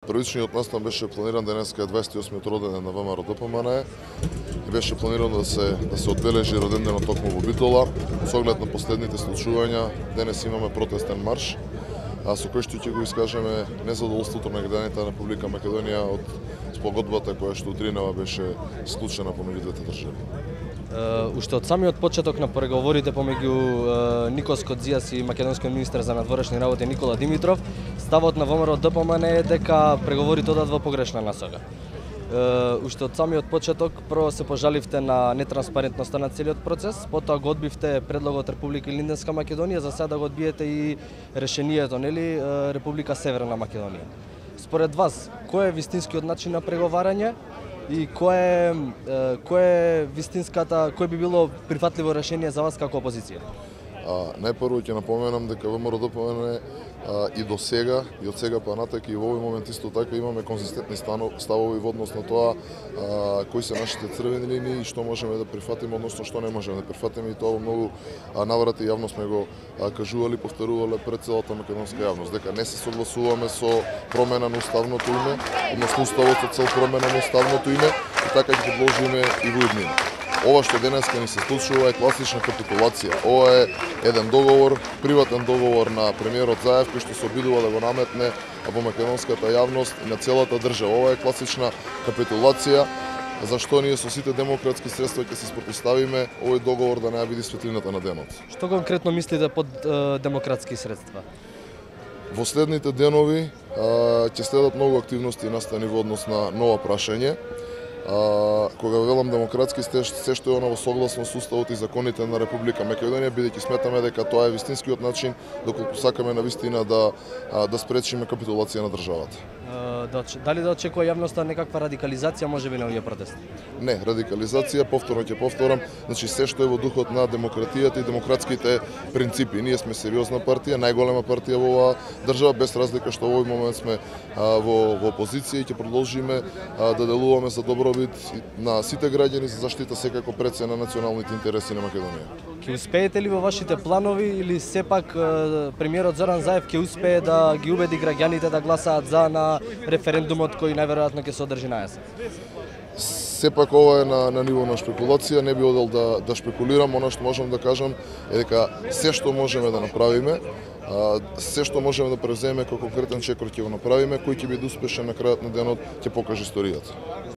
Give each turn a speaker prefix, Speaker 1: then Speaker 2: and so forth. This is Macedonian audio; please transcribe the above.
Speaker 1: Првичниот настан беше планиран денеска 28-миот роденден на ВМРО ДПМНЕ и беше планирано да се одбележи роденденот токму во Битола. Со оглед на последните случувања, денес имаме протестен марш, со кој што ќе го искажеме незадоволството на граѓаните на Република Македонија од спогодбата која што утринава беше склучена помеѓу двете држави.
Speaker 2: Уште од самиот почеток на преговорите помеѓу Никос Кодзијас и македонскиот министер за надворешни работи Никола Димитров, ставот на ВМРО ДПМНЕ е дека преговорите одат во погрешна насока. Уште од самиот почеток прво се пожаливте на нетранспарентноста на целиот процес, потоа го одбивте предлогот Република Илинденска Македонија, за сега го одбиете и решението, нели, Република Северна Македонија. Според вас, кој е вистинскиот начин на преговарање и кој би било прифатливо решение за вас како опозиција?
Speaker 1: Најпрво ќе напоменам дека ВМРО ДПМНЕ и до сега, и од сега па натака и во овој момент исто така имаме конзистентни ставови во однос на тоа кои се нашите црвени линии и што можеме да прифатиме, односно што не можеме да прифатиме, и тоа во многу наврати јавно сме го кажували, повторувале пред целата македонска јавност, дека не се согласуваме со промена на уставното име, односно уставот со цел промена на уставното име, и така ќе предложиме и во иднина. Ова што денеска ни се случува е класична капитулација. Ова е еден договор, приватен договор на премиерот Заев, кој што се обидува да го наметне во македонската јавност и на целата држава. Ова е класична капитулација, зашто ние со сите демократски средства ќе се спротивставиме овој договор да не ја види светлината на денот.
Speaker 2: Што конкретно мислите под демократски средства?
Speaker 1: Во следните денови ќе следат многу активности настани во однос на ново прашање. Кога велам демократски, се што е оно во согласност со уставот и законите на Република Македонија, бидејќи сметаме дека тоа е вистинскиот начин доколку сакаме навистина да спречиме капитулација на државата.
Speaker 2: Дали да очекува јавноста некаква радикализација можеби на овие протести?
Speaker 1: Не, радикализација, повторно ќе повторам, значи се што е во духот на демократијата и демократските принципи. Ние сме сериозна партија, најголема партија во оваа држава, без разлика што во овој момент сме во опозиција и ќе продолжиме да делуваме за добробит на сите граѓани, за заштита секако пред се на националните интереси на Македонија.
Speaker 2: Ќе успеете ли во вашите планови или сепак премиерот Зоран Заев ќе успее да ги убеди граѓаните да гласаат за на референдумот кој најверојатно ќе се одржи на јасен?
Speaker 1: Сепак ова е на ниво на шпекулација, не би одел да шпекулирам, она што можам да кажам е дека се што можеме да направиме, се што можеме да превземе како конкретен чекор ќе го направиме, кој ќе биде успешен на крајот на денот ќе покаже историјата.